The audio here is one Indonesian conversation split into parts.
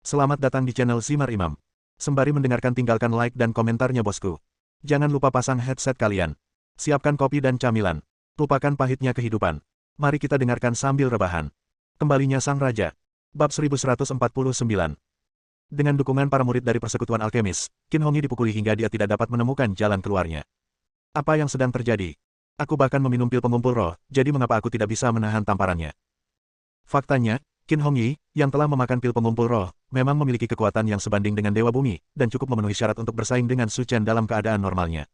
Selamat datang di channel Simar Imam. Sembari mendengarkan tinggalkan like dan komentarnya bosku. Jangan lupa pasang headset kalian. Siapkan kopi dan camilan. Lupakan pahitnya kehidupan. Mari kita dengarkan sambil rebahan. Kembalinya Sang Raja. Bab 1149. Dengan dukungan para murid dari persekutuan alkemis, Qin Hongyi dipukuli hingga dia tidak dapat menemukan jalan keluarnya. Apa yang sedang terjadi? Aku bahkan meminum pil pengumpul roh, jadi mengapa aku tidak bisa menahan tamparannya? Faktanya, Qin Hongyi, yang telah memakan pil pengumpul roh, memang memiliki kekuatan yang sebanding dengan Dewa Bumi, dan cukup memenuhi syarat untuk bersaing dengan Su Chen dalam keadaan normalnya.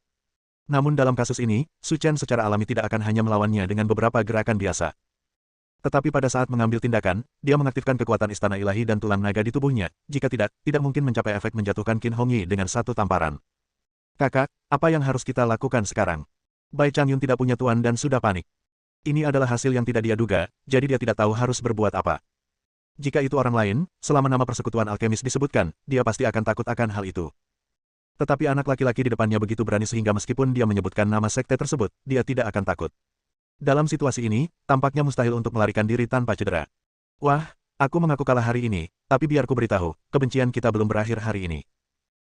Namun dalam kasus ini, Su Chen secara alami tidak akan hanya melawannya dengan beberapa gerakan biasa. Tetapi pada saat mengambil tindakan, dia mengaktifkan kekuatan istana ilahi dan tulang naga di tubuhnya, jika tidak mungkin mencapai efek menjatuhkan Qin Hongyi dengan satu tamparan. Kakak, apa yang harus kita lakukan sekarang? Bai Changyun tidak punya tuan dan sudah panik. Ini adalah hasil yang tidak dia duga, jadi dia tidak tahu harus berbuat apa. Jika itu orang lain, selama nama persekutuan alkemis disebutkan, dia pasti akan takut akan hal itu. Tetapi anak laki-laki di depannya begitu berani sehingga meskipun dia menyebutkan nama sekte tersebut, dia tidak akan takut. Dalam situasi ini, tampaknya mustahil untuk melarikan diri tanpa cedera. Wah, aku mengaku kalah hari ini, tapi biar ku beritahu, kebencian kita belum berakhir hari ini.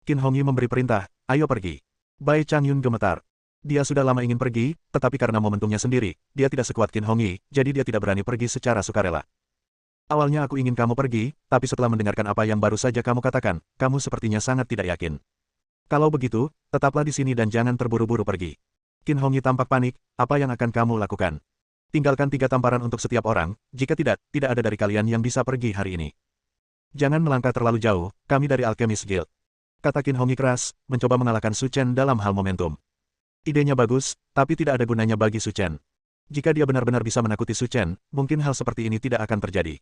Qin Hongyi memberi perintah, ayo pergi. Bai Changyun gemetar. Dia sudah lama ingin pergi, tetapi karena momentumnya sendiri, dia tidak sekuat Qin Hongyi, jadi dia tidak berani pergi secara sukarela. Awalnya aku ingin kamu pergi, tapi setelah mendengarkan apa yang baru saja kamu katakan, kamu sepertinya sangat tidak yakin. Kalau begitu, tetaplah di sini dan jangan terburu-buru pergi. Qin Hongyi tampak panik, apa yang akan kamu lakukan? Tinggalkan 3 tamparan untuk setiap orang, jika tidak ada dari kalian yang bisa pergi hari ini. Jangan melangkah terlalu jauh, kami dari Alchemist Guild. Kata Qin Hongyi keras, mencoba mengalahkan Su Chen dalam hal momentum. Idenya bagus, tapi tidak ada gunanya bagi Su Chen. Jika dia benar-benar bisa menakuti Su Chen, mungkin hal seperti ini tidak akan terjadi.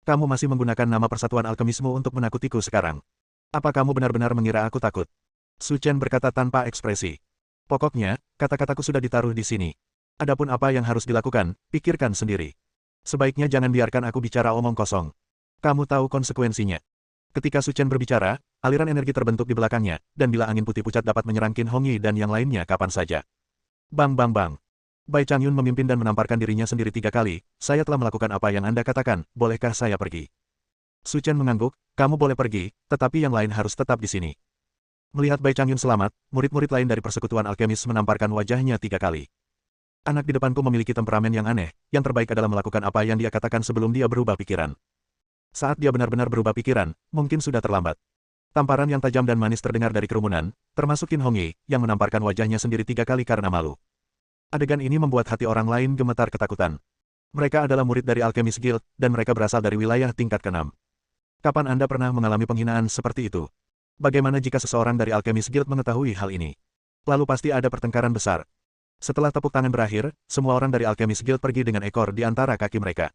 Kamu masih menggunakan nama persatuan alkemismu untuk menakutiku sekarang. Apa kamu benar-benar mengira aku takut? Su Chen berkata tanpa ekspresi. Pokoknya, kata-kataku sudah ditaruh di sini. Adapun apa yang harus dilakukan, pikirkan sendiri. Sebaiknya jangan biarkan aku bicara omong kosong. Kamu tahu konsekuensinya. Ketika Su Chen berbicara, aliran energi terbentuk di belakangnya, dan bila angin putih pucat dapat menyerang Qin Hongyi dan yang lainnya kapan saja. Bang bang bang. Bai Changyun memimpin dan menamparkan dirinya sendiri 3 kali, saya telah melakukan apa yang Anda katakan, bolehkah saya pergi? Su Chen mengangguk, kamu boleh pergi, tetapi yang lain harus tetap di sini. Melihat Bai Changyun selamat, murid-murid lain dari persekutuan alkemis menamparkan wajahnya 3 kali. Anak di depanku memiliki temperamen yang aneh, yang terbaik adalah melakukan apa yang dia katakan sebelum dia berubah pikiran. Saat dia benar-benar berubah pikiran, mungkin sudah terlambat. Tamparan yang tajam dan manis terdengar dari kerumunan, termasuk Qin Hongyi, yang menamparkan wajahnya sendiri 3 kali karena malu. Adegan ini membuat hati orang lain gemetar ketakutan. Mereka adalah murid dari Alchemist Guild, dan mereka berasal dari wilayah tingkat ke-6. Kapan Anda pernah mengalami penghinaan seperti itu? Bagaimana jika seseorang dari Alchemist Guild mengetahui hal ini? Lalu pasti ada pertengkaran besar. Setelah tepuk tangan berakhir, semua orang dari Alchemist Guild pergi dengan ekor di antara kaki mereka.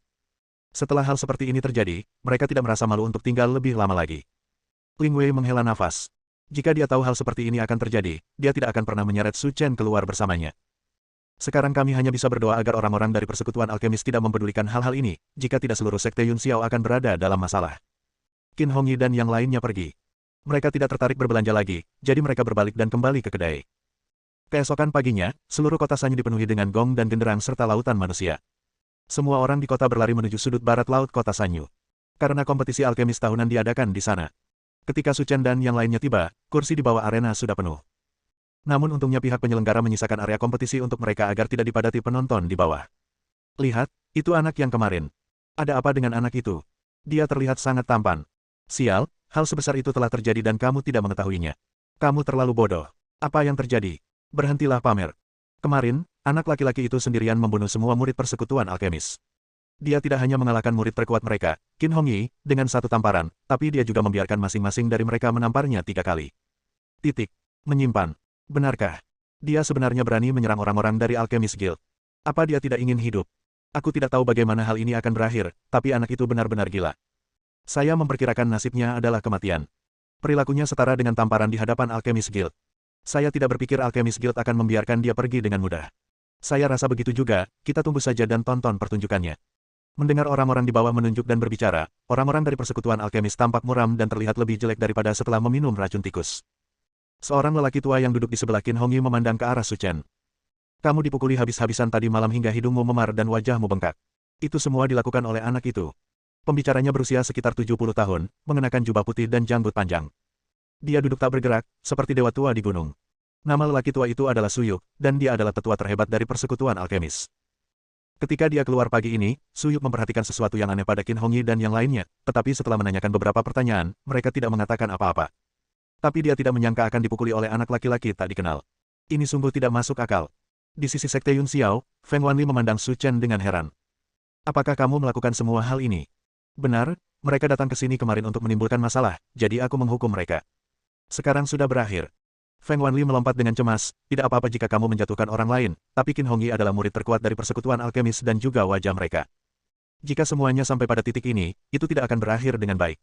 Setelah hal seperti ini terjadi, mereka tidak merasa malu untuk tinggal lebih lama lagi. Ling Wei menghela nafas. Jika dia tahu hal seperti ini akan terjadi, dia tidak akan pernah menyeret Su Chen keluar bersamanya. Sekarang kami hanya bisa berdoa agar orang-orang dari persekutuan alkemis tidak mempedulikan hal-hal ini, jika tidak seluruh sekte Yun Xiao akan berada dalam masalah. Qin Hongyi dan yang lainnya pergi. Mereka tidak tertarik berbelanja lagi, jadi mereka berbalik dan kembali ke kedai. Keesokan paginya, seluruh kota Sanyu dipenuhi dengan gong dan genderang serta lautan manusia. Semua orang di kota berlari menuju sudut barat laut kota Sanyu. Karena kompetisi alkemis tahunan diadakan di sana. Ketika Su Chen dan yang lainnya tiba, kursi di bawah arena sudah penuh. Namun untungnya pihak penyelenggara menyisakan area kompetisi untuk mereka agar tidak dipadati penonton di bawah. Lihat, itu anak yang kemarin. Ada apa dengan anak itu? Dia terlihat sangat tampan. Sial, hal sebesar itu telah terjadi dan kamu tidak mengetahuinya. Kamu terlalu bodoh. Apa yang terjadi? Berhentilah pamer. Kemarin, anak laki-laki itu sendirian membunuh semua murid persekutuan alkemis. Dia tidak hanya mengalahkan murid terkuat mereka, Qin Hongyi, dengan 1 tamparan, tapi dia juga membiarkan masing-masing dari mereka menamparnya 3 kali. Menyimpan. Benarkah? Dia sebenarnya berani menyerang orang-orang dari Alchemist Guild. Apa dia tidak ingin hidup? Aku tidak tahu bagaimana hal ini akan berakhir, tapi anak itu benar-benar gila. Saya memperkirakan nasibnya adalah kematian. Perilakunya setara dengan tamparan di hadapan Alchemist Guild. Saya tidak berpikir Alchemist Guild akan membiarkan dia pergi dengan mudah. Saya rasa begitu juga, kita tunggu saja dan tonton pertunjukannya. Mendengar orang-orang di bawah menunjuk dan berbicara, orang-orang dari persekutuan alkemis tampak muram dan terlihat lebih jelek daripada setelah meminum racun tikus. Seorang lelaki tua yang duduk di sebelah Qin Hongyi memandang ke arah Su Chen. Kamu dipukuli habis-habisan tadi malam hingga hidungmu memar dan wajahmu bengkak. Itu semua dilakukan oleh anak itu. Pembicaranya berusia sekitar 70 tahun, mengenakan jubah putih dan janggut panjang. Dia duduk tak bergerak, seperti dewa tua di gunung. Nama lelaki tua itu adalah Suyuk, dan dia adalah tetua terhebat dari persekutuan alkemis. Ketika dia keluar pagi ini, Suyuk memperhatikan sesuatu yang aneh pada Qin Hongyi dan yang lainnya, tetapi setelah menanyakan beberapa pertanyaan, mereka tidak mengatakan apa-apa. Tapi dia tidak menyangka akan dipukuli oleh anak laki-laki tak dikenal. Ini sungguh tidak masuk akal. Di sisi Sekte Yun Xiao, Feng Wanli memandang Su Chen dengan heran. Apakah kamu melakukan semua hal ini? Benar, mereka datang ke sini kemarin untuk menimbulkan masalah, jadi aku menghukum mereka. Sekarang sudah berakhir. Feng Wanli melompat dengan cemas, tidak apa-apa jika kamu menjatuhkan orang lain, tapi Qin Hongyi adalah murid terkuat dari persekutuan alkemis dan juga wajah mereka. Jika semuanya sampai pada titik ini, itu tidak akan berakhir dengan baik.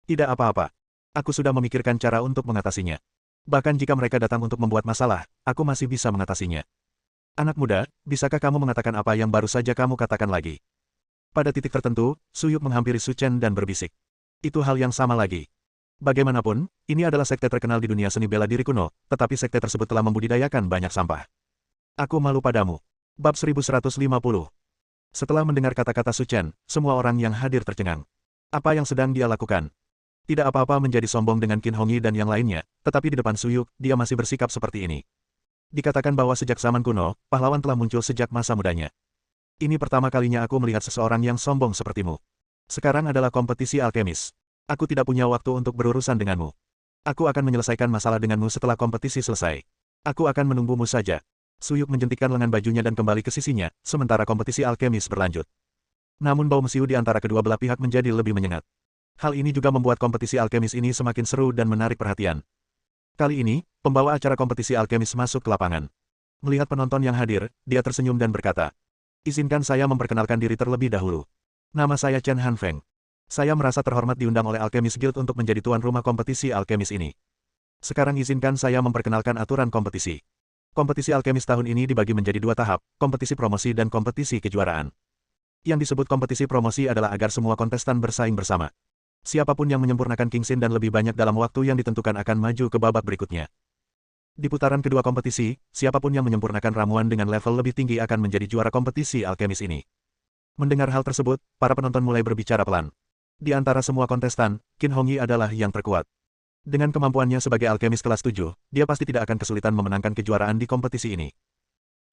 Tidak apa-apa. Aku sudah memikirkan cara untuk mengatasinya. Bahkan jika mereka datang untuk membuat masalah, aku masih bisa mengatasinya. Anak muda, bisakah kamu mengatakan apa yang baru saja kamu katakan lagi? Pada titik tertentu, Suyuk menghampiri Su Chen dan berbisik. Itu hal yang sama lagi. Bagaimanapun, ini adalah sekte terkenal di dunia seni bela diri kuno, tetapi sekte tersebut telah membudidayakan banyak sampah. Aku malu padamu. Bab 1150. Setelah mendengar kata-kata Su Chen, semua orang yang hadir tercengang. Apa yang sedang dia lakukan? Tidak apa-apa menjadi sombong dengan Qin Hongyi dan yang lainnya, tetapi di depan Suyuk, dia masih bersikap seperti ini. Dikatakan bahwa sejak zaman kuno, pahlawan telah muncul sejak masa mudanya. Ini pertama kalinya aku melihat seseorang yang sombong sepertimu. Sekarang adalah kompetisi alkemis. Aku tidak punya waktu untuk berurusan denganmu. Aku akan menyelesaikan masalah denganmu setelah kompetisi selesai. Aku akan menunggumu saja. Suyuk menjentikkan lengan bajunya dan kembali ke sisinya, sementara kompetisi alkemis berlanjut. Namun bau mesiu di antara kedua belah pihak menjadi lebih menyengat. Hal ini juga membuat kompetisi alkemis ini semakin seru dan menarik perhatian. Kali ini, pembawa acara kompetisi alkemis masuk ke lapangan. Melihat penonton yang hadir, dia tersenyum dan berkata, "Izinkan saya memperkenalkan diri terlebih dahulu. Nama saya Chen Hanfeng. Saya merasa terhormat diundang oleh Alchemist Guild untuk menjadi tuan rumah kompetisi alkemis ini. Sekarang izinkan saya memperkenalkan aturan kompetisi. Kompetisi alkemis tahun ini dibagi menjadi dua tahap, kompetisi promosi dan kompetisi kejuaraan. Yang disebut kompetisi promosi adalah agar semua kontestan bersaing bersama. Siapapun yang menyempurnakan Kingsin dan lebih banyak dalam waktu yang ditentukan akan maju ke babak berikutnya. Di putaran kedua kompetisi, siapapun yang menyempurnakan ramuan dengan level lebih tinggi akan menjadi juara kompetisi alkemis ini." Mendengar hal tersebut, para penonton mulai berbicara pelan. Di antara semua kontestan, Qin Hongyi adalah yang terkuat. Dengan kemampuannya sebagai alkemis kelas 7, dia pasti tidak akan kesulitan memenangkan kejuaraan di kompetisi ini.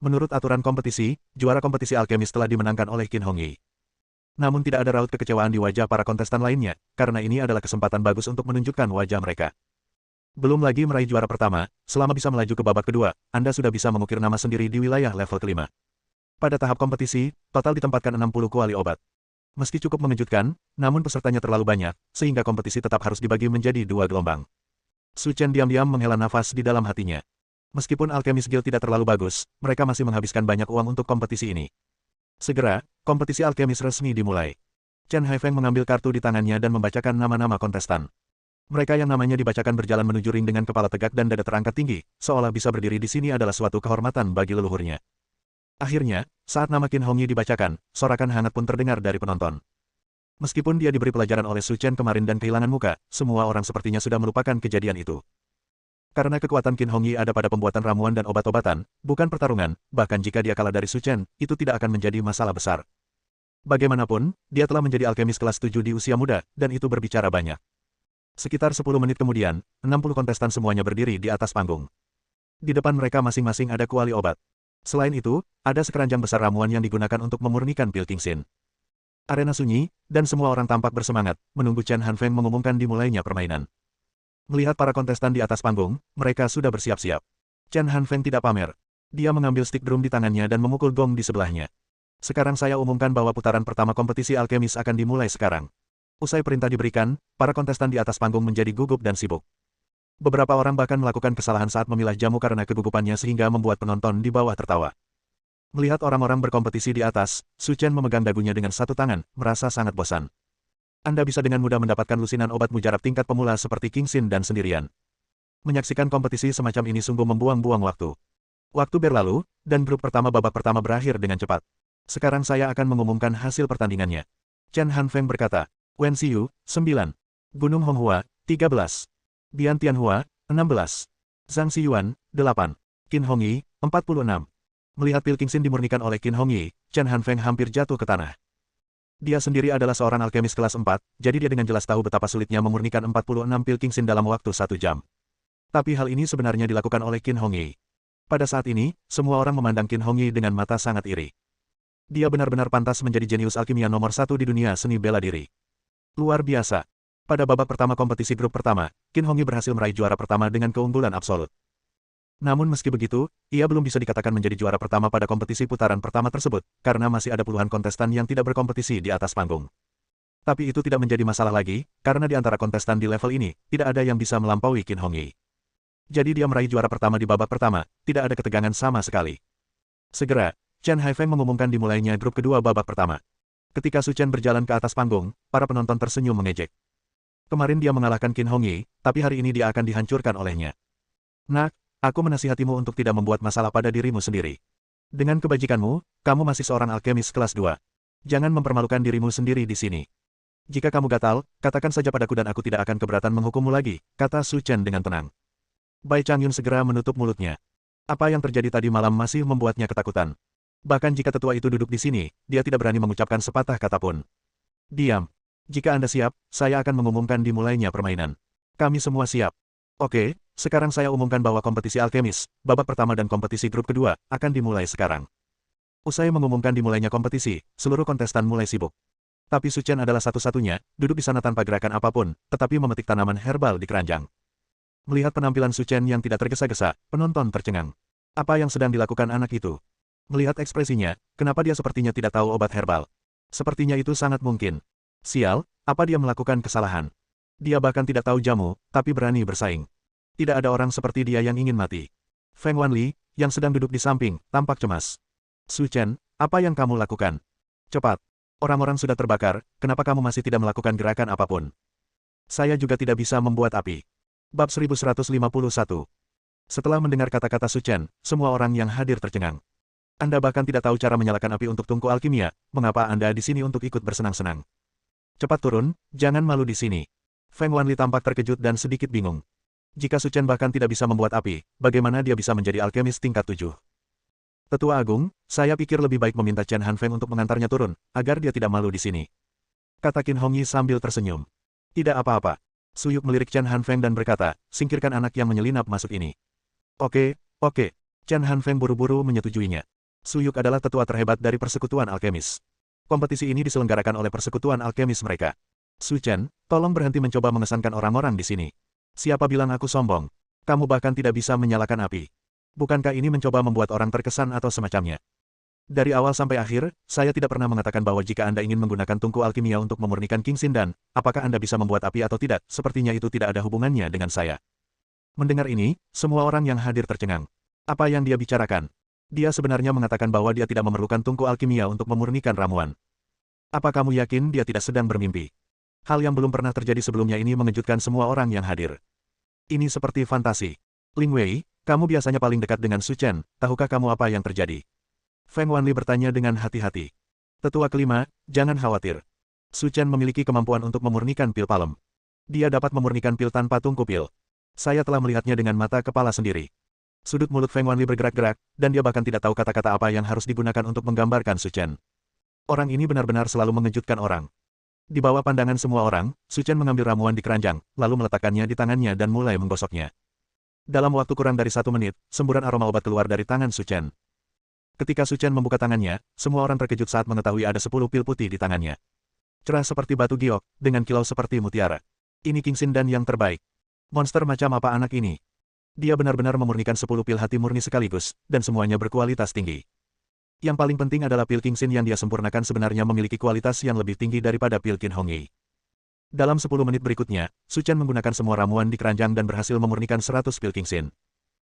Menurut aturan kompetisi, juara kompetisi alkemis telah dimenangkan oleh Qin Hongyi. Namun tidak ada raut kekecewaan di wajah para kontestan lainnya, karena ini adalah kesempatan bagus untuk menunjukkan wajah mereka. Belum lagi meraih juara pertama, selama bisa melaju ke babak kedua, Anda sudah bisa mengukir nama sendiri di wilayah level kelima. Pada tahap kompetisi, total ditempatkan 60 kuali obat. Meski cukup mengejutkan, namun pesertanya terlalu banyak, sehingga kompetisi tetap harus dibagi menjadi dua gelombang. Su Chen diam-diam menghela nafas di dalam hatinya. Meskipun Alchemist Guild tidak terlalu bagus, mereka masih menghabiskan banyak uang untuk kompetisi ini. Segera, kompetisi alkemis resmi dimulai. Chen Haifeng mengambil kartu di tangannya dan membacakan nama-nama kontestan. Mereka yang namanya dibacakan berjalan menuju ring dengan kepala tegak dan dada terangkat tinggi, seolah bisa berdiri di sini adalah suatu kehormatan bagi leluhurnya. Akhirnya, saat nama Qin Hongyi dibacakan, sorakan hangat pun terdengar dari penonton. Meskipun dia diberi pelajaran oleh Su Chen kemarin dan kehilangan muka, semua orang sepertinya sudah melupakan kejadian itu. Karena kekuatan Qin Hongyi ada pada pembuatan ramuan dan obat-obatan, bukan pertarungan, bahkan jika dia kalah dari Su Chen, itu tidak akan menjadi masalah besar. Bagaimanapun, dia telah menjadi alkemis kelas 7 di usia muda, dan itu berbicara banyak. Sekitar 10 menit kemudian, 60 kontestan semuanya berdiri di atas panggung. Di depan mereka masing-masing ada kuali obat. Selain itu, ada sekeranjang besar ramuan yang digunakan untuk memurnikan pil Kingsin. Arena sunyi, dan semua orang tampak bersemangat, menunggu Chen Hanfeng mengumumkan dimulainya permainan. Melihat para kontestan di atas panggung, mereka sudah bersiap-siap. Chen Hanfeng tidak pamer. Dia mengambil stick drum di tangannya dan memukul gong di sebelahnya. "Sekarang saya umumkan bahwa putaran pertama kompetisi alkemis akan dimulai sekarang." Usai perintah diberikan, para kontestan di atas panggung menjadi gugup dan sibuk. Beberapa orang bahkan melakukan kesalahan saat memilah jamu karena kegugupannya sehingga membuat penonton di bawah tertawa. Melihat orang-orang berkompetisi di atas, Su Chen memegang dagunya dengan satu tangan, merasa sangat bosan. Anda bisa dengan mudah mendapatkan lusinan obat mujarab tingkat pemula seperti Kingsin dan sendirian. Menyaksikan kompetisi semacam ini sungguh membuang-buang waktu. Waktu berlalu, dan grup pertama babak pertama berakhir dengan cepat. Sekarang saya akan mengumumkan hasil pertandingannya. Chen Hanfeng berkata, Wen Xiu, 9. Gunung Honghua, 13. Bian Tianhua, 16. Zhang Xiyuan, 8. Qin Hongyi, 46. Melihat pil Kingsin dimurnikan oleh Qin Hongyi, Chen Hanfeng hampir jatuh ke tanah. Dia sendiri adalah seorang alkemis kelas 4, jadi dia dengan jelas tahu betapa sulitnya memurnikan 46 pil Kingsin dalam waktu 1 jam. Tapi hal ini sebenarnya dilakukan oleh Qin Hongyi. Pada saat ini, semua orang memandang Qin Hongyi dengan mata sangat iri. Dia benar-benar pantas menjadi jenius alkimia nomor 1 di dunia seni bela diri. Luar biasa. Pada babak pertama kompetisi grup pertama, Qin Hongyi berhasil meraih juara pertama dengan keunggulan absolut. Namun meski begitu, ia belum bisa dikatakan menjadi juara pertama pada kompetisi putaran pertama tersebut, karena masih ada puluhan kontestan yang tidak berkompetisi di atas panggung. Tapi itu tidak menjadi masalah lagi, karena di antara kontestan di level ini, tidak ada yang bisa melampaui Qin Hongyi. Jadi dia meraih juara pertama di babak pertama, tidak ada ketegangan sama sekali. Segera, Chen Haifeng mengumumkan dimulainya grup kedua babak pertama. Ketika Su Chen berjalan ke atas panggung, para penonton tersenyum mengejek. Kemarin dia mengalahkan Qin Hongyi, tapi hari ini dia akan dihancurkan olehnya. Nak, aku menasihatimu untuk tidak membuat masalah pada dirimu sendiri. Dengan kebajikanmu, kamu masih seorang alkemis kelas 2. Jangan mempermalukan dirimu sendiri di sini. Jika kamu gatal, katakan saja padaku dan aku tidak akan keberatan menghukummu lagi, kata Su Chen dengan tenang. Bai Changyun segera menutup mulutnya. Apa yang terjadi tadi malam masih membuatnya ketakutan. Bahkan jika tetua itu duduk di sini, dia tidak berani mengucapkan sepatah kata pun. Diam. Jika Anda siap, saya akan mengumumkan dimulainya permainan. Kami semua siap. Oke, sekarang saya umumkan bahwa kompetisi alkemis, babak pertama dan kompetisi grup kedua, akan dimulai sekarang. Usai mengumumkan dimulainya kompetisi, seluruh kontestan mulai sibuk. Tapi Su Chen adalah satu-satunya, duduk di sana tanpa gerakan apapun, tetapi memetik tanaman herbal di keranjang. Melihat penampilan Su Chen yang tidak tergesa-gesa, penonton tercengang. Apa yang sedang dilakukan anak itu? Melihat ekspresinya, kenapa dia sepertinya tidak tahu obat herbal? Sepertinya itu sangat mungkin. Sial, apa dia melakukan kesalahan? Dia bahkan tidak tahu jamu, tapi berani bersaing. Tidak ada orang seperti dia yang ingin mati. Feng Wanli, yang sedang duduk di samping, tampak cemas. Su Chen, apa yang kamu lakukan? Cepat. Orang-orang sudah terbakar, kenapa kamu masih tidak melakukan gerakan apapun? Saya juga tidak bisa membuat api. Bab 1151. Setelah mendengar kata-kata Su Chen, semua orang yang hadir tercengang. Anda bahkan tidak tahu cara menyalakan api untuk tungku alkimia, mengapa Anda di sini untuk ikut bersenang-senang? Cepat turun, jangan malu di sini. Feng Wanli tampak terkejut dan sedikit bingung. Jika Su Chen bahkan tidak bisa membuat api, bagaimana dia bisa menjadi alkemis tingkat 7? Tetua Agung, saya pikir lebih baik meminta Chen Hanfeng untuk mengantarnya turun, agar dia tidak malu di sini. Kata Qin Hongyi sambil tersenyum. Tidak apa-apa. Suyuk melirik Chen Hanfeng dan berkata, singkirkan anak yang menyelinap masuk ini. Oke. Chen Hanfeng buru-buru menyetujuinya. Suyuk adalah tetua terhebat dari persekutuan alkemis. Kompetisi ini diselenggarakan oleh persekutuan alkemis mereka. Su Chen, tolong berhenti mencoba mengesankan orang-orang di sini. Siapa bilang aku sombong? Kamu bahkan tidak bisa menyalakan api. Bukankah ini mencoba membuat orang terkesan atau semacamnya? Dari awal sampai akhir, saya tidak pernah mengatakan bahwa jika Anda ingin menggunakan tungku alkimia untuk memurnikan Kingsin dan, apakah Anda bisa membuat api atau tidak, sepertinya itu tidak ada hubungannya dengan saya. Mendengar ini, semua orang yang hadir tercengang. Apa yang dia bicarakan? Dia sebenarnya mengatakan bahwa dia tidak memerlukan tungku alkimia untuk memurnikan ramuan. Apa kamu yakin dia tidak sedang bermimpi? Hal yang belum pernah terjadi sebelumnya ini mengejutkan semua orang yang hadir. Ini seperti fantasi. Ling Wei, kamu biasanya paling dekat dengan Su Chen, tahukah kamu apa yang terjadi? Feng Wanli bertanya dengan hati-hati. Tetua kelima, jangan khawatir. Su Chen memiliki kemampuan untuk memurnikan pil palem. Dia dapat memurnikan pil tanpa tungku pil. Saya telah melihatnya dengan mata kepala sendiri. Sudut mulut Feng Wanli bergerak-gerak, dan dia bahkan tidak tahu kata-kata apa yang harus digunakan untuk menggambarkan Su Chen. Orang ini benar-benar selalu mengejutkan orang. Di bawah pandangan semua orang, Su Chen mengambil ramuan di keranjang, lalu meletakkannya di tangannya dan mulai menggosoknya. Dalam waktu kurang dari 1 menit, semburan aroma obat keluar dari tangan Su Chen. Ketika Su Chen membuka tangannya, semua orang terkejut saat mengetahui ada 10 pil putih di tangannya. Cerah seperti batu giok, dengan kilau seperti mutiara. Ini Kingsin dan yang terbaik. Monster macam apa anak ini? Dia benar-benar memurnikan 10 pil hati murni sekaligus, dan semuanya berkualitas tinggi. Yang paling penting adalah pil Kingsin yang dia sempurnakan sebenarnya memiliki kualitas yang lebih tinggi daripada pil Qin Hongyi. Dalam 10 menit berikutnya, Su Chen menggunakan semua ramuan di keranjang dan berhasil memurnikan 100 pil Kingsin.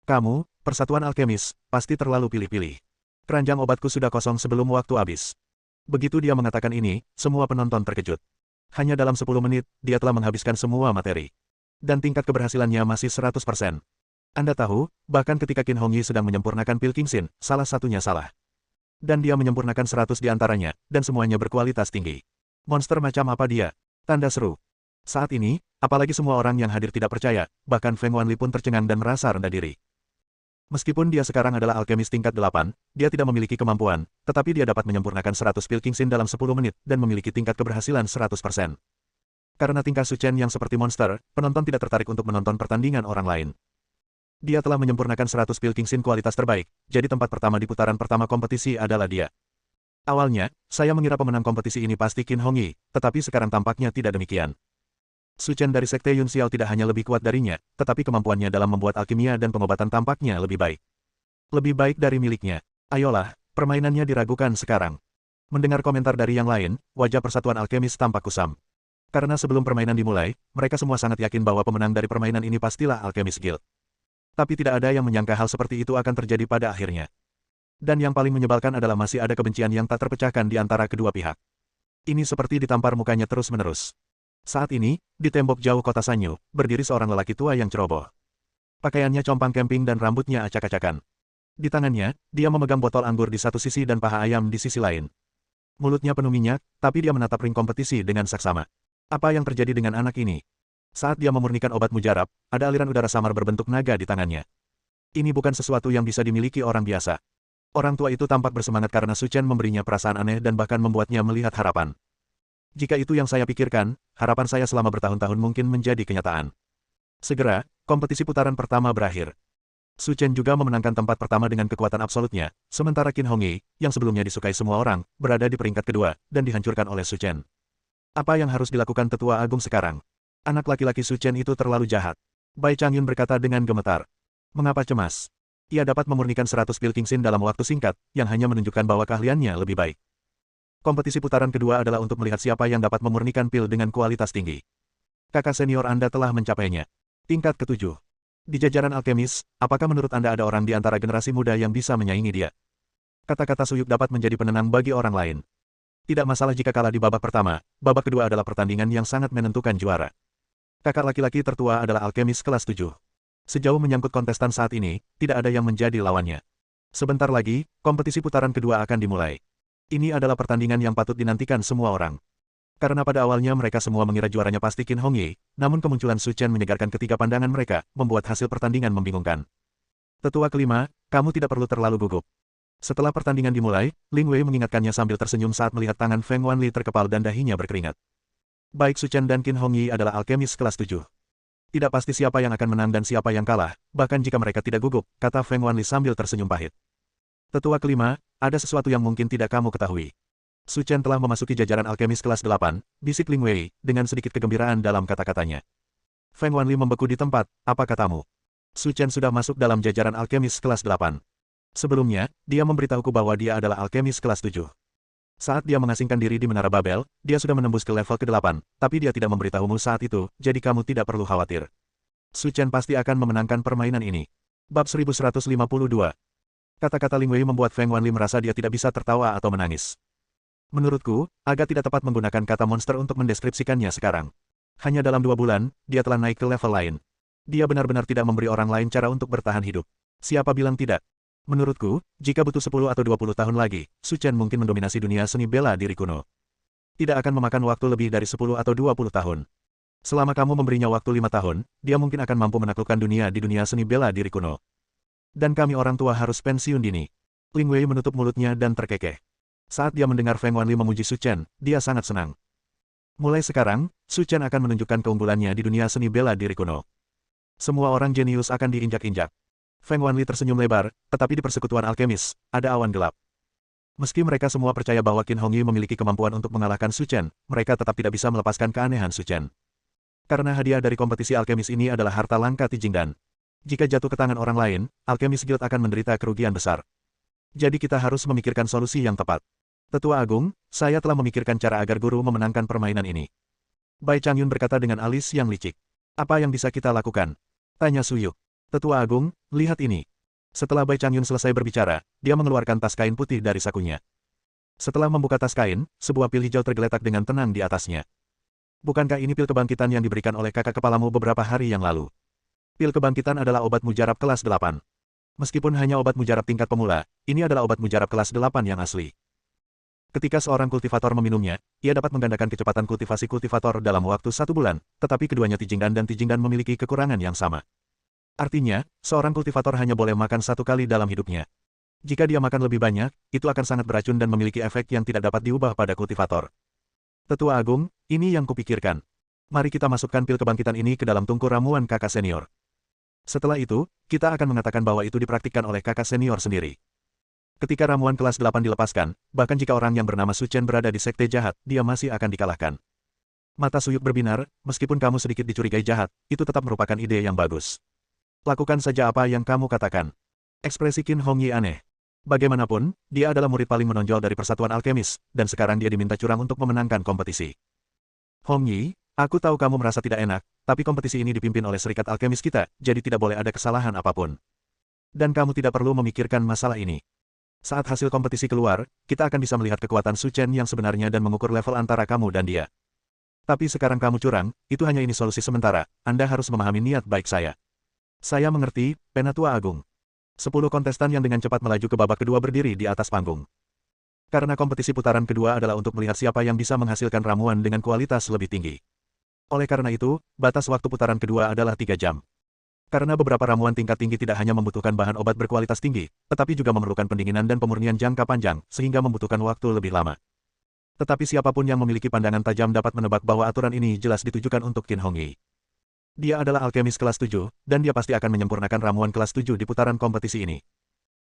Kamu, persatuan alkemis, pasti terlalu pilih-pilih. Keranjang obatku sudah kosong sebelum waktu habis. Begitu dia mengatakan ini, semua penonton terkejut. Hanya dalam 10 menit, dia telah menghabiskan semua materi. Dan tingkat keberhasilannya masih 100%. Anda tahu, bahkan ketika Qin Hongyi sedang menyempurnakan pil Kingsin, salah satunya salah. Dan dia menyempurnakan 100 di antaranya, dan semuanya berkualitas tinggi. Monster macam apa dia? Tanda seru. Saat ini, apalagi semua orang yang hadir tidak percaya, bahkan Feng Wanli pun tercengang dan merasa rendah diri. Meskipun dia sekarang adalah alkemis tingkat 8, dia tidak memiliki kemampuan, tetapi dia dapat menyempurnakan 100 pil Kingsin dalam 10 menit dan memiliki tingkat keberhasilan 100%. Karena tingkah Su Chen yang seperti monster, penonton tidak tertarik untuk menonton pertandingan orang lain. Dia telah menyempurnakan 100 pil Kingsin kualitas terbaik, jadi tempat pertama di putaran pertama kompetisi adalah dia. Awalnya, saya mengira pemenang kompetisi ini pasti Qin Hongyi, tetapi sekarang tampaknya tidak demikian. Su Chen dari Sekte Yun Xiao tidak hanya lebih kuat darinya, tetapi kemampuannya dalam membuat alkimia dan pengobatan tampaknya lebih baik. Lebih baik dari miliknya. Ayolah, permainannya diragukan sekarang. Mendengar komentar dari yang lain, wajah Persatuan Alkemis tampak kusam. Karena sebelum permainan dimulai, mereka semua sangat yakin bahwa pemenang dari permainan ini pastilah Alkemis Guild. Tapi tidak ada yang menyangka hal seperti itu akan terjadi pada akhirnya. Dan yang paling menyebalkan adalah masih ada kebencian yang tak terpecahkan di antara kedua pihak. Ini seperti ditampar mukanya terus-menerus. Saat ini, di tembok jauh kota Sanyu, berdiri seorang lelaki tua yang ceroboh. Pakaiannya compang camping dan rambutnya acak-acakan. Di tangannya, dia memegang botol anggur di satu sisi dan paha ayam di sisi lain. Mulutnya penuh minyak, tapi dia menatap ring kompetisi dengan saksama. Apa yang terjadi dengan anak ini? Saat dia memurnikan obat mujarab, ada aliran udara samar berbentuk naga di tangannya. Ini bukan sesuatu yang bisa dimiliki orang biasa. Orang tua itu tampak bersemangat karena Su Chen memberinya perasaan aneh dan bahkan membuatnya melihat harapan. Jika itu yang saya pikirkan, harapan saya selama bertahun-tahun mungkin menjadi kenyataan. Segera, kompetisi putaran pertama berakhir. Su Chen juga memenangkan tempat pertama dengan kekuatan absolutnya, sementara Qin Hongyi, yang sebelumnya disukai semua orang, berada di peringkat kedua, dan dihancurkan oleh Su Chen. Apa yang harus dilakukan Tetua Agung sekarang? Anak laki-laki Su Chen itu terlalu jahat. Bai Changyun berkata dengan gemetar. Mengapa cemas? Ia dapat memurnikan 100 pil Kingsin dalam waktu singkat, yang hanya menunjukkan bahwa keahliannya lebih baik. Kompetisi putaran kedua adalah untuk melihat siapa yang dapat memurnikan pil dengan kualitas tinggi. Kakak senior Anda telah mencapainya. Tingkat ke-7. Di jajaran alkemis, apakah menurut Anda ada orang di antara generasi muda yang bisa menyaingi dia? Kata-kata Suyuk dapat menjadi penenang bagi orang lain. Tidak masalah jika kalah di babak pertama, babak kedua adalah pertandingan yang sangat menentukan juara. Kakak laki-laki tertua adalah alkemis kelas 7. Sejauh menyangkut kontestan saat ini, tidak ada yang menjadi lawannya. Sebentar lagi, kompetisi putaran kedua akan dimulai. Ini adalah pertandingan yang patut dinantikan semua orang. Karena pada awalnya mereka semua mengira juaranya pasti Qin Hongyi, namun kemunculan Su Chen menyegarkan ketiga pandangan mereka, membuat hasil pertandingan membingungkan. Tetua kelima, kamu tidak perlu terlalu gugup. Setelah pertandingan dimulai, Ling Wei mengingatkannya sambil tersenyum saat melihat tangan Feng Wanli terkepal dan dahinya berkeringat. Baik Su Chen dan Qin Hongyi adalah alkemis kelas 7. Tidak pasti siapa yang akan menang dan siapa yang kalah, bahkan jika mereka tidak gugup, kata Feng Wanli sambil tersenyum pahit. Tetua kelima, ada sesuatu yang mungkin tidak kamu ketahui. Su Chen telah memasuki jajaran alkemis kelas 8, bisik Ling Wei, dengan sedikit kegembiraan dalam kata-katanya. Feng Wanli membeku di tempat, apa katamu? Su Chen sudah masuk dalam jajaran alkemis kelas 8. Sebelumnya, dia memberitahuku bahwa dia adalah alkemis kelas 7. Saat dia mengasingkan diri di Menara Babel, dia sudah menembus ke level ke-8, tapi dia tidak memberitahumu saat itu, jadi kamu tidak perlu khawatir. Su Chen pasti akan memenangkan permainan ini. Bab 1152. Kata-kata Ling Wei membuat Feng Wanli merasa dia tidak bisa tertawa atau menangis. Menurutku, agak tidak tepat menggunakan kata monster untuk mendeskripsikannya sekarang. Hanya dalam 2 bulan, dia telah naik ke level lain. Dia benar-benar tidak memberi orang lain cara untuk bertahan hidup. Siapa bilang tidak? Menurutku, jika butuh 10 atau 20 tahun lagi, Su Chen mungkin mendominasi dunia seni bela diri kuno. Tidak akan memakan waktu lebih dari 10 atau 20 tahun. Selama kamu memberinya waktu 5 tahun, dia mungkin akan mampu menaklukkan dunia di dunia seni bela diri kuno. Dan kami orang tua harus pensiun dini. Ling Wei menutup mulutnya dan terkekeh. Saat dia mendengar Feng Wanli memuji Su Chen, dia sangat senang. Mulai sekarang, Su Chen akan menunjukkan keunggulannya di dunia seni bela diri kuno. Semua orang jenius akan diinjak-injak. Feng Wanli tersenyum lebar, tetapi di persekutuan alkemis, ada awan gelap. Meski mereka semua percaya bahwa Qin Hongyi memiliki kemampuan untuk mengalahkan Su Chen, mereka tetap tidak bisa melepaskan keanehan Su Chen. Karena hadiah dari kompetisi alkemis ini adalah harta langka Tijingdan. Jika jatuh ke tangan orang lain, alkemis guild akan menderita kerugian besar. Jadi kita harus memikirkan solusi yang tepat. Tetua Agung, saya telah memikirkan cara agar guru memenangkan permainan ini. Bai Changyun berkata dengan alis yang licik. Apa yang bisa kita lakukan? Tanya Suyuk. Tetua Agung, lihat ini. Setelah Bai Changyun selesai berbicara, dia mengeluarkan tas kain putih dari sakunya. Setelah membuka tas kain, sebuah pil hijau tergeletak dengan tenang di atasnya. Bukankah ini pil kebangkitan yang diberikan oleh kakak kepalamu beberapa hari yang lalu? Pil kebangkitan adalah obat mujarab kelas 8. Meskipun hanya obat mujarab tingkat pemula, ini adalah obat mujarab kelas 8 yang asli. Ketika seorang kultivator meminumnya, ia dapat menggandakan kecepatan kultivasi kultivator dalam waktu 1 bulan, tetapi keduanya Tijingdan dan Tijingdan memiliki kekurangan yang sama. Artinya, seorang kultivator hanya boleh makan satu kali dalam hidupnya. Jika dia makan lebih banyak, itu akan sangat beracun dan memiliki efek yang tidak dapat diubah pada kultivator. Tetua Agung, ini yang kupikirkan. Mari kita masukkan pil kebangkitan ini ke dalam tungku ramuan kakak senior. Setelah itu, kita akan mengatakan bahwa itu dipraktikkan oleh kakak senior sendiri. Ketika ramuan kelas 8 dilepaskan, bahkan jika orang yang bernama Su Chen berada di sekte jahat, dia masih akan dikalahkan. Mata Suyuk berbinar, meskipun kamu sedikit dicurigai jahat, itu tetap merupakan ide yang bagus. Lakukan saja apa yang kamu katakan. Ekspresi Qin Hongyi aneh. Bagaimanapun, dia adalah murid paling menonjol dari Persatuan Alkemis, dan sekarang dia diminta curang untuk memenangkan kompetisi. Hongyi, aku tahu kamu merasa tidak enak, tapi kompetisi ini dipimpin oleh Serikat Alkemis kita, jadi tidak boleh ada kesalahan apapun. Dan kamu tidak perlu memikirkan masalah ini. Saat hasil kompetisi keluar, kita akan bisa melihat kekuatan Su Chen yang sebenarnya dan mengukur level antara kamu dan dia. Tapi sekarang kamu curang, itu hanya ini solusi sementara, Anda harus memahami niat baik saya. Saya mengerti, Penatua Agung. 10 kontestan yang dengan cepat melaju ke babak kedua berdiri di atas panggung. Karena kompetisi putaran kedua adalah untuk melihat siapa yang bisa menghasilkan ramuan dengan kualitas lebih tinggi. Oleh karena itu, batas waktu putaran kedua adalah 3 jam. Karena beberapa ramuan tingkat tinggi tidak hanya membutuhkan bahan obat berkualitas tinggi, tetapi juga memerlukan pendinginan dan pemurnian jangka panjang, sehingga membutuhkan waktu lebih lama. Tetapi siapapun yang memiliki pandangan tajam dapat menebak bahwa aturan ini jelas ditujukan untuk Qin Hongyi. Dia adalah alkemis kelas 7, dan dia pasti akan menyempurnakan ramuan kelas 7 di putaran kompetisi ini.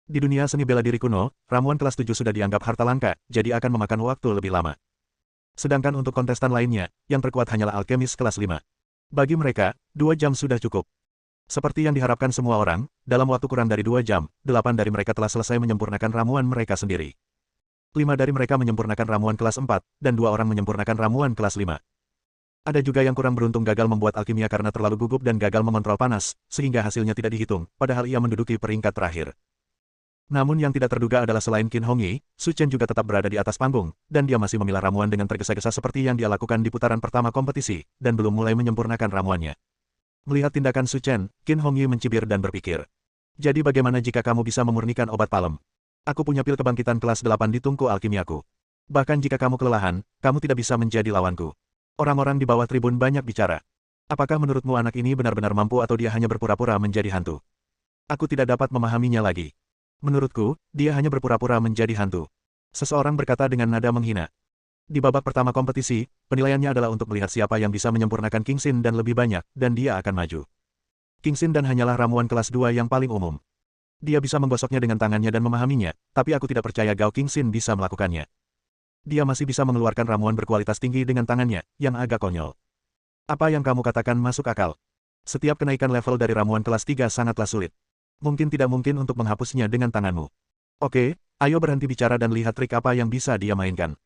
Di dunia seni bela diri kuno, ramuan kelas 7 sudah dianggap harta langka, jadi akan memakan waktu lebih lama. Sedangkan untuk kontestan lainnya, yang terkuat hanyalah alkemis kelas 5. Bagi mereka, 2 jam sudah cukup. Seperti yang diharapkan semua orang, dalam waktu kurang dari 2 jam, 8 dari mereka telah selesai menyempurnakan ramuan mereka sendiri. 5 dari mereka menyempurnakan ramuan kelas 4, dan 2 orang menyempurnakan ramuan kelas 5. Ada juga yang kurang beruntung gagal membuat alkimia karena terlalu gugup dan gagal mengontrol panas, sehingga hasilnya tidak dihitung, padahal ia menduduki peringkat terakhir. Namun yang tidak terduga adalah selain Qin Hongyi, Su Chen juga tetap berada di atas panggung, dan dia masih memilah ramuan dengan tergesa-gesa seperti yang dia lakukan di putaran pertama kompetisi, dan belum mulai menyempurnakan ramuannya. Melihat tindakan Su Chen, Qin Hongyi mencibir dan berpikir. Jadi bagaimana jika kamu bisa memurnikan obat palem? Aku punya pil kebangkitan kelas 8 di tungku alkimiaku. Bahkan jika kamu kelelahan, kamu tidak bisa menjadi lawanku. Orang-orang di bawah tribun banyak bicara. Apakah menurutmu anak ini benar-benar mampu atau dia hanya berpura-pura menjadi hantu? Aku tidak dapat memahaminya lagi. Menurutku, dia hanya berpura-pura menjadi hantu. Seseorang berkata dengan nada menghina. Di babak pertama kompetisi, penilaiannya adalah untuk melihat siapa yang bisa menyempurnakan Kingxin dan lebih banyak, dan dia akan maju. Kingxin dan hanyalah ramuan kelas 2 yang paling umum. Dia bisa menggosoknya dengan tangannya dan memahaminya, tapi aku tidak percaya Gao Kingxin bisa melakukannya. Dia masih bisa mengeluarkan ramuan berkualitas tinggi dengan tangannya, yang agak konyol. Apa yang kamu katakan masuk akal. Setiap kenaikan level dari ramuan kelas 3 sangatlah sulit. Mungkin tidak mungkin untuk menghapusnya dengan tanganmu. Oke, ayo berhenti bicara dan lihat trik apa yang bisa dia mainkan.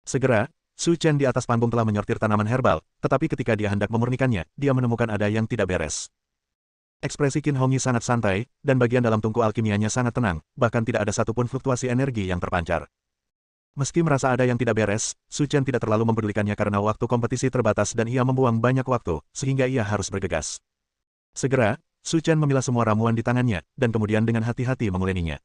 Segera, Su Chen di atas panggung telah menyortir tanaman herbal, tetapi ketika dia hendak memurnikannya, dia menemukan ada yang tidak beres. Ekspresi Qin Hongyi sangat santai, dan bagian dalam tungku alkimianya sangat tenang, bahkan tidak ada satupun fluktuasi energi yang terpancar. Meski merasa ada yang tidak beres, Su Chen tidak terlalu mempedulikannya karena waktu kompetisi terbatas dan ia membuang banyak waktu, sehingga ia harus bergegas. Segera, Su Chen memilah semua ramuan di tangannya, dan kemudian dengan hati-hati menguleninya.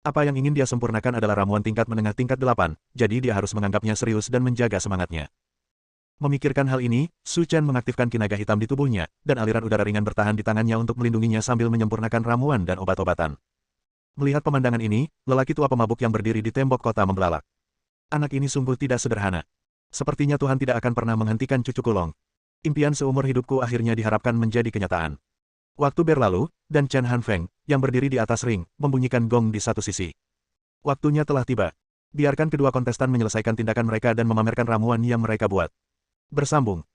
Apa yang ingin dia sempurnakan adalah ramuan tingkat menengah tingkat 8, jadi dia harus menganggapnya serius dan menjaga semangatnya. Memikirkan hal ini, Su Chen mengaktifkan kinaga hitam di tubuhnya, dan aliran udara ringan bertahan di tangannya untuk melindunginya sambil menyempurnakan ramuan dan obat-obatan. Melihat pemandangan ini, lelaki tua pemabuk yang berdiri di tembok kota membelalak. Anak ini sungguh tidak sederhana. Sepertinya Tuhan tidak akan pernah menghentikan cucu kulong. Impian seumur hidupku akhirnya diharapkan menjadi kenyataan. Waktu berlalu, dan Chen Hanfeng, yang berdiri di atas ring, membunyikan gong di satu sisi. Waktunya telah tiba. Biarkan kedua kontestan menyelesaikan tindakan mereka dan memamerkan ramuan yang mereka buat. Bersambung.